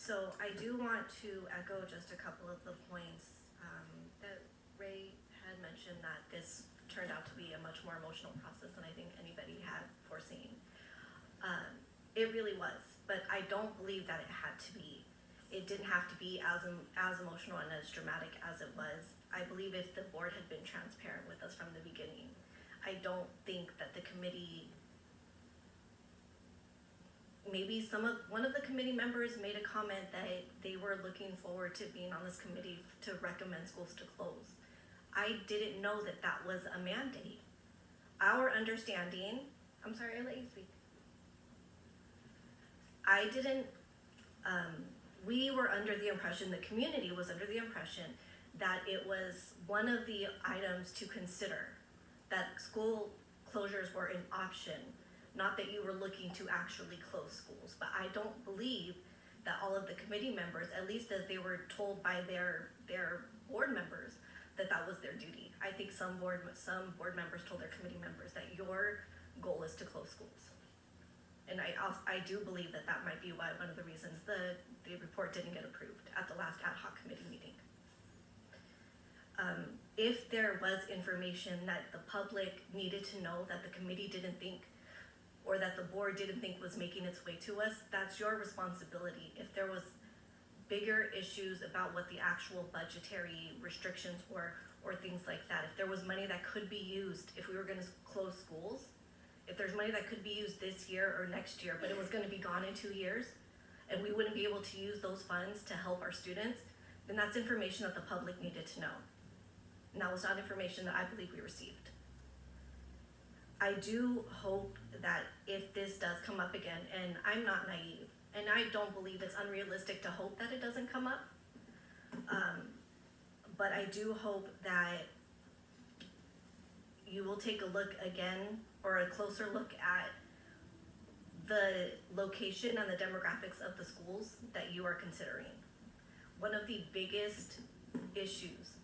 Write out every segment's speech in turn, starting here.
So I do want to echo just a couple of the points that Ray had mentioned, that this turned out to be a much more emotional process than I think anybody had foreseen. It really was, but I don't believe that it had to be. It didn't have to be as emotional and as dramatic as it was. I believe if the board had been transparent with us from the beginning, I don't think that the committee, maybe one of the committee members made a comment that they were looking forward to being on this committee to recommend schools to close. I didn't know that that was a mandate. Our understanding, I'm sorry, I let you speak. I didn't, we were under the impression, the community was under the impression that it was one of the items to consider, that school closures were an option, not that you were looking to actually close schools. But I don't believe that all of the committee members, at least as they were told by their board members, that that was their duty. I think some board members told their committee members that your goal is to close schools. And I do believe that that might be why one of the reasons the report didn't get approved at the last ad hoc committee meeting. If there was information that the public needed to know that the committee didn't think, or that the board didn't think was making its way to us, that's your responsibility. If there was bigger issues about what the actual budgetary restrictions were, or things like that, if there was money that could be used, if we were gonna close schools, if there's money that could be used this year or next year, but it was gonna be gone in 2 years, and we wouldn't be able to use those funds to help our students, then that's information that the public needed to know. And that was not information that I believe we received. I do hope that if this does come up again, and I'm not naive, and I don't believe it's unrealistic to hope that it doesn't come up, but I do hope that you will take a look again, or a closer look at the location and the demographics of the schools that you are considering. One of the biggest issues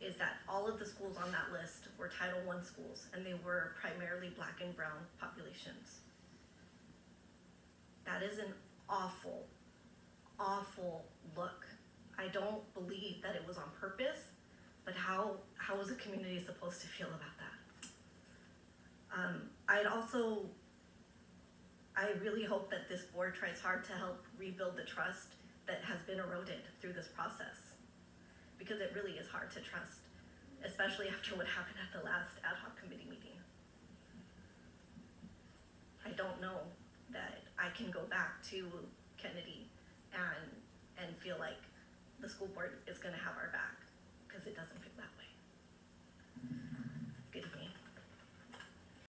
is that all of the schools on that list were Title I schools, and they were primarily Black and brown populations. That is an awful, awful look. I don't believe that it was on purpose, but how is a community supposed to feel about that? I really hope that this board tries hard to help rebuild the trust that has been eroded through this process, because it really is hard to trust, especially after what happened at the last ad hoc committee meeting. I don't know that I can go back to Kennedy and feel like the school board is gonna have our back, because it doesn't feel that way.